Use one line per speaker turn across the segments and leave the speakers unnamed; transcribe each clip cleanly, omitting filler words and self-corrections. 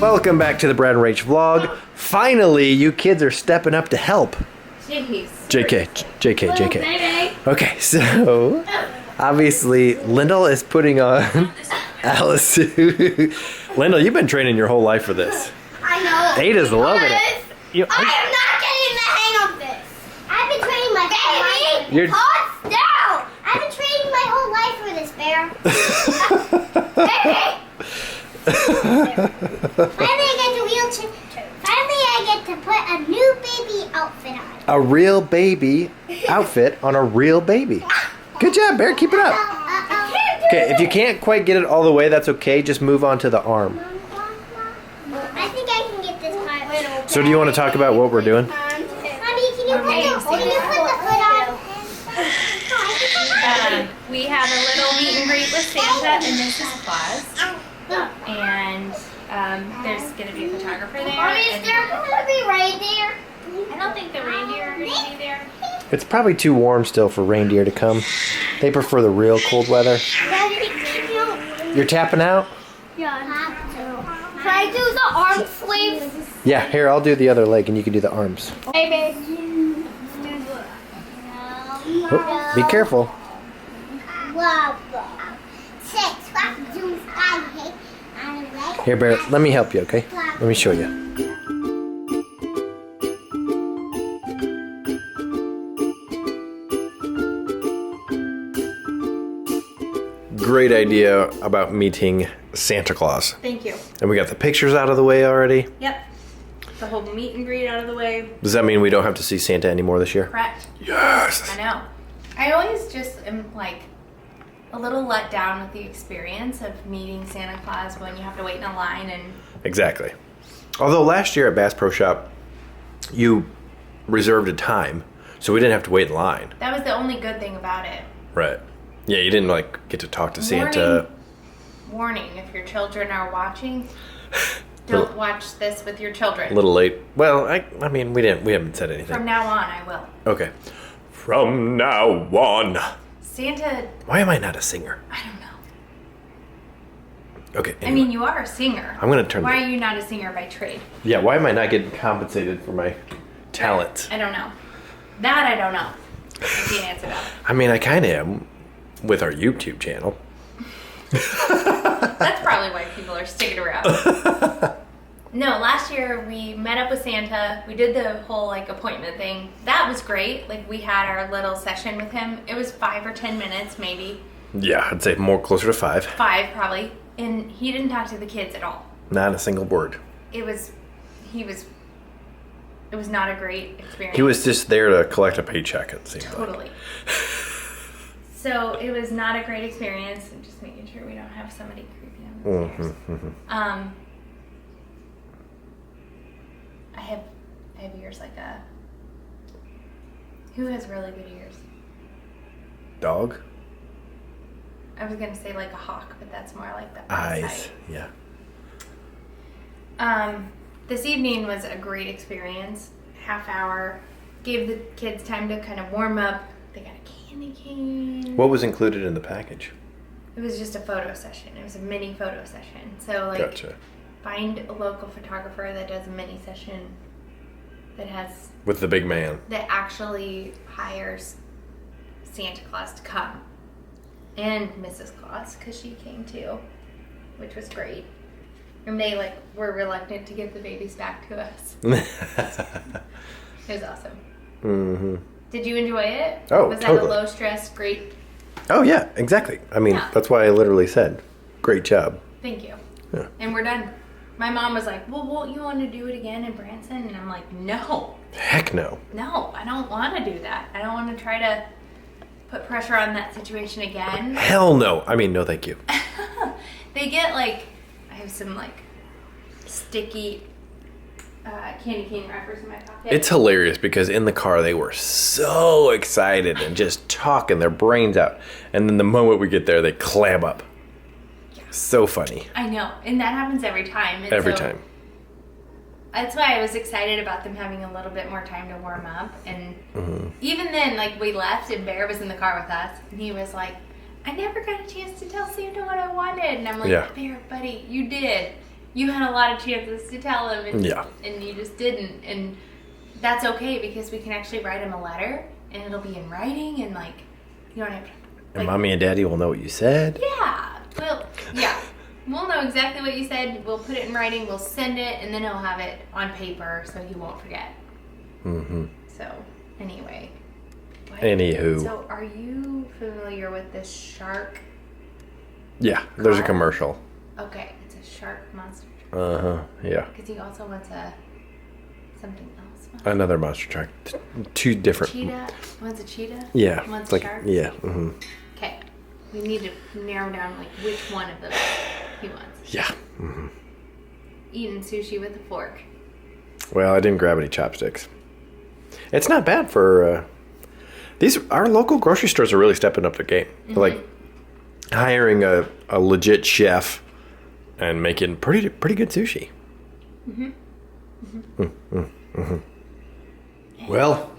Welcome back to the Brad Rach vlog. Finally, you kids are stepping up to help.
Jeez.
JK. Okay, so obviously Lyndle is putting on Alice. Lyndle, you've been training your whole life for this.
I know.
Ada's loving it.
I am not getting the hang of this. I've been training my whole life.
You're...
Calm down. I've been training my whole life for this, Bear. Baby. Finally, I get to put a new baby outfit on.
A real baby outfit on a real baby. Good job, Bear. Keep it up. Okay, if you can't quite get it all the way, that's okay. Just move on to the arm.
I think I can get this part.
So do you want to talk about what we're doing?
Mommy, can you put the foot on?
We have a little meet and greet with Santa and Mrs. Claus. And there's going to be a photographer there.
Mommy, is there going to be reindeer?
I don't think the reindeer are going to be there.
It's probably too warm still for reindeer to come. They prefer the real cold weather. You're tapping out?
Yeah. Can I do the arm sleeves?
Yeah, here, I'll do the other leg and you can do the arms.
Baby.
Oh, be careful. Here, Bear, let me help you, okay? Let me show you. Great idea about meeting Santa Claus.
Thank you.
And we got the pictures out of the way already.
Yep. The whole meet and greet out of the way.
Does that mean we don't have to see Santa anymore this year?
Correct.
Yes!
I know. I always just am like a little let down with the experience of meeting Santa Claus when you have to wait in a line and...
Exactly. Although last year at Bass Pro Shop, you reserved a time, so we didn't have to wait in line.
That was the only good thing about it.
Right. Yeah, you didn't like get to talk to Santa.
Warning, if your children are watching, don't watch this with your children.
A little late. Well, I mean, we haven't said anything.
From now on, I will.
Okay. From now on.
Santa...
Why am I not a singer?
I don't know.
Okay. Anyway.
I mean, you are a singer.
I'm going to turn...
Why are you not a singer by trade?
Yeah, why am I not getting compensated for my talent?
I don't know. That I don't know. I can't answer that.
I mean, I kind of am with our YouTube channel.
That's probably why people are sticking around. No, last year we met up with Santa. We did the whole like appointment thing. That was great. Like we had our little session with him. It was 5 or 10 minutes maybe.
Yeah, I'd say more closer to 5.
5 probably. And he didn't talk to the kids at all.
Not a single word.
It was not a great experience.
He was just there to collect a paycheck, it seemed
Totally.
like.
So it was not a great experience. I'm just making sure we don't have somebody creeping on the stairs. I have ears like a... Who has really good ears?
Dog?
I was going to say like a hawk, but that's more like the
eyes.
eyesight.
Yeah.
This evening was a great experience. Half hour. Gave the kids time to kind of warm up. They got a candy cane.
What was included in the package?
It was just a photo session. It was a mini photo session. So like,
Gotcha.
Find a local photographer that does a mini session that has...
With the big man.
That actually hires Santa Claus to come. And Mrs. Claus, because she came too, which was great. And they like were reluctant to give the babies back to us. It was awesome.
Mm-hmm.
Did you enjoy it?
Oh,
was
totally.
that a low stress, great?
Oh yeah, exactly. I mean, That's why I literally said, great job.
Thank you.
Yeah.
And we're done. My mom was like, well, won't you want to do it again in Branson? And I'm like, no.
Heck no.
No, I don't want to do that. I don't want to try to put pressure on that situation again.
Hell no. I mean, no thank you.
They get like, I have some like sticky candy cane wrappers in my pocket.
It's hilarious because in the car they were so excited and just talking their brains out. And then the moment we get there, they clam up. So funny.
I know, and that happens every time. And
every
so
time.
That's why I was excited about them having a little bit more time to warm up. And even then, like we left and Bear was in the car with us, and he was like, I never got a chance to tell Santa what I wanted. And I'm like,
Yeah.
Bear, buddy, you did. you had a lot of chances to tell him, and,
Yeah.
and you just didn't. And that's okay because we can actually write him a letter, and it'll be in writing, and like you don't have to.
And Mommy and Daddy will know what you said.
Yeah. Well, yeah. We'll know exactly what you said. We'll put it in writing. We'll send it, and then he'll have it on paper so he won't forget.
Mm-hmm.
So, anyway.
Anywho.
So, are you familiar with this shark?
Yeah, there's a
car?
commercial.
Okay, it's a shark monster truck.
Uh-huh, yeah.
Because he also wants something else.
Another monster truck. Two different.
Cheetah? Wants a cheetah?
Yeah.
Wants
It's
a
like,
shark?
yeah. Mm-hmm.
Okay. We need to narrow down like which one of those he wants.
Yeah. Mm-hmm.
Eating sushi with a fork.
Well, I didn't grab any chopsticks. It's not bad for our local grocery stores are really stepping up their game.
Mm-hmm.
They're like hiring a legit chef and making pretty good sushi.
Mm-hmm.
Well,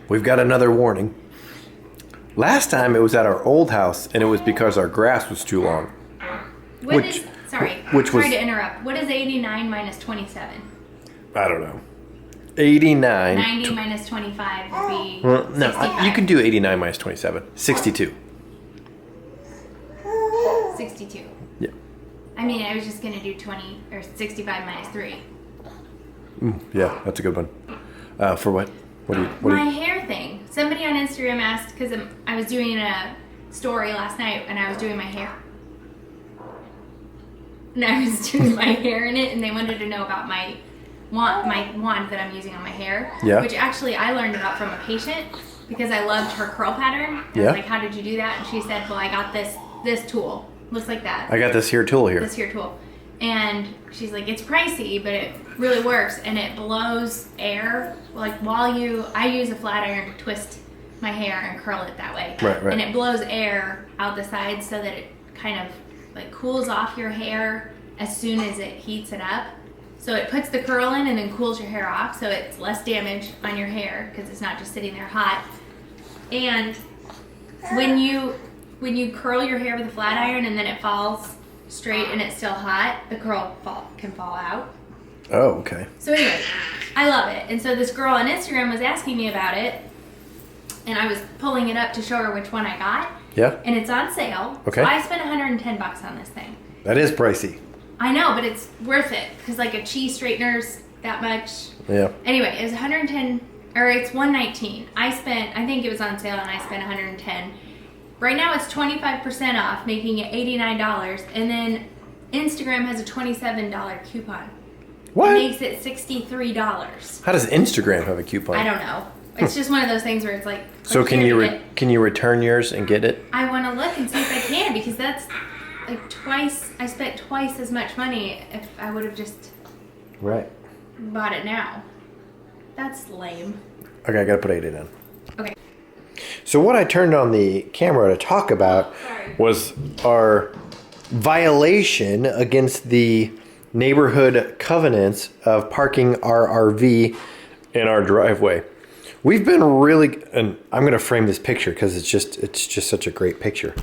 we've got another warning. Last time it was at our old house, and it was because our grass was too long. Sorry
to interrupt. What is 89 minus 27?
I don't know. 89.
90 minus 25 would be
No,
65.
you can do 89 minus 27. 62.
62.
Yeah.
I mean, I was just going to do 20 or 65 minus 3.
Yeah, that's a good one. For what?
My hair thing. Somebody on Instagram asked, because I was doing a story last night and I was doing my hair. And I was doing my hair in it, and they wanted to know about my wand that I'm using on my hair.
Yeah.
Which actually I learned about from a patient because I loved her curl pattern. I
Yeah.
was like, how did you do that? And she said, well, I got this tool. Looks like that.
I got this here tool here.
This here tool. And she's like, it's pricey, but it really works, and it blows air. Like I use a flat iron to twist my hair and curl it that way.
Right.
And it blows air out the sides so that it kind of like cools off your hair as soon as it heats it up. So it puts the curl in and then cools your hair off, so it's less damage on your hair because it's not just sitting there hot. And when you curl your hair with a flat iron and then it falls straight and it's still hot, the curl can fall out.
Oh, okay.
So anyway, I love it. And so this girl on Instagram was asking me about it, and I was pulling it up to show her which one I got.
Yeah.
And it's on sale.
Okay.
So I spent $110 on this thing.
That is pricey.
I know, but it's worth it because like a cheese straightener's that much.
Yeah.
Anyway, it was 110, or it's 119. I think it was on sale and I spent 110. Right now it's 25% off, making it $89, and then Instagram has a $27 coupon.
What?
It makes it $63.
How does Instagram have a coupon?
I don't know. It's just one of those things where it's like.
So can you return yours and get it?
I want to look and see if I can, because that's like twice. I spent twice as much money if I would have just
Right.
bought it now. That's lame.
Okay, I gotta put 80 in.
Okay.
So what I turned on the camera to talk about was our violation against the neighborhood covenants of parking our RV in our driveway. We've been really, and I'm going to frame this picture because it's just such a great picture.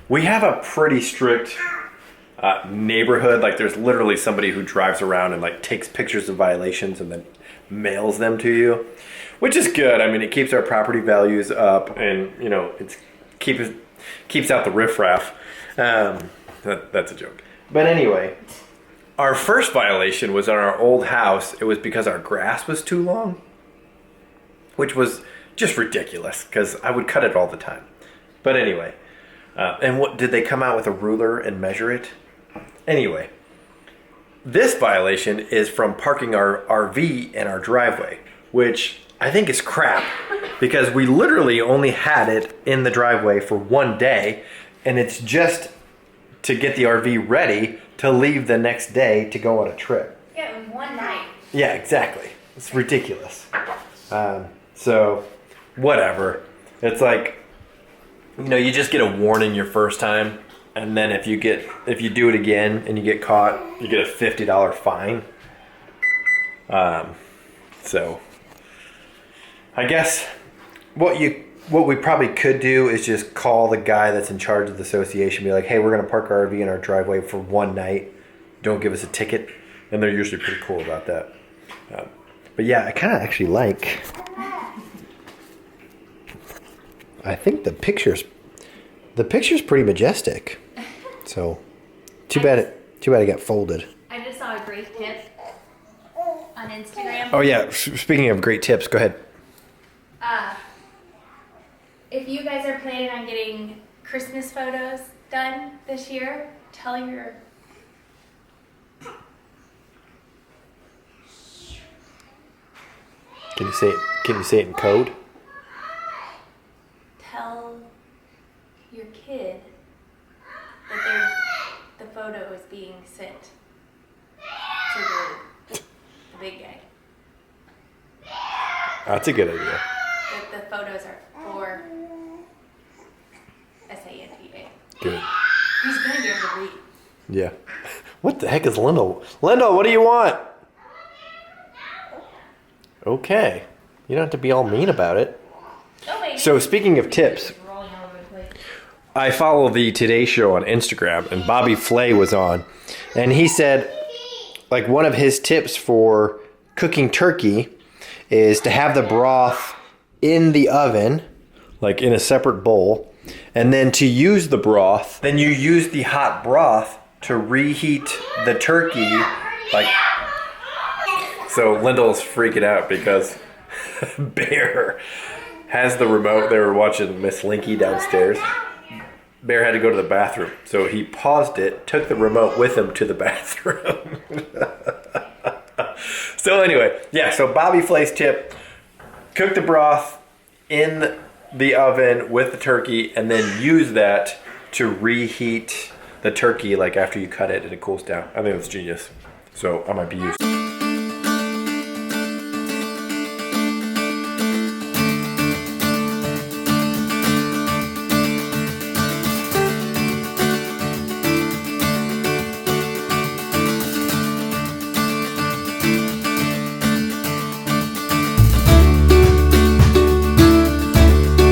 We have a pretty strict neighborhood. Like there's literally somebody who drives around and like takes pictures of violations and then mails them to you, which is good. I mean, it keeps our property values up, and you know, it's keeps out the riffraff. That's a joke. But anyway, our first violation was on our old house. It was because our grass was too long, which was just ridiculous because I would cut it all the time. But anyway, and what did they come out with a ruler and measure it? Anyway, this violation is from parking our RV in our driveway, which I think is crap because we literally only had it in the driveway for one day, and it's just to get the RV ready to leave the next day to go on a trip.
Yeah, it was one night.
Yeah, exactly. It's ridiculous. So, whatever. It's like, you know, you just get a warning your first time, and then if you do it again and you get caught, you get a $50 fine. So, I guess what we probably could do is just call the guy that's in charge of the association, be like, hey, we're going to park our RV in our driveway for one night. don't give us a ticket, and they're usually pretty cool about that. But yeah, I kind of actually like. I think the picture's pretty majestic. So, too bad it got folded.
I just saw a great tip on Instagram.
Oh yeah, speaking of great tips, go ahead.
If you guys are planning on getting Christmas photos done this year, tell your
Can you say it in code?
tell your kid that the photo is being sent to the big guy.
That's a good idea.
That the photos are for Santa.
Good.
He's gonna be able to read.
Yeah. What the heck is Lyndle? Lyndle, what do you want? Okay. You don't have to be all mean about it.
Oh wait.
So speaking of tips,
Rolling all over the place.
I follow the Today Show on Instagram, and Bobby Flay was on, and he said, like, one of his tips for cooking turkey is to have the broth in the oven, like in a separate bowl, and then to use the broth, then you use the hot broth to reheat the turkey, like. So Lyndle's freaking out because Bear has the remote. They were watching Miss Linky downstairs. Bear had to go to the bathroom, so he paused it, took the remote with him to the bathroom. So anyway, yeah, so Bobby Flay's tip, cook the broth in the oven with the turkey and then use that to reheat the turkey like after you cut it and it cools down. I think that's genius. So I might be used.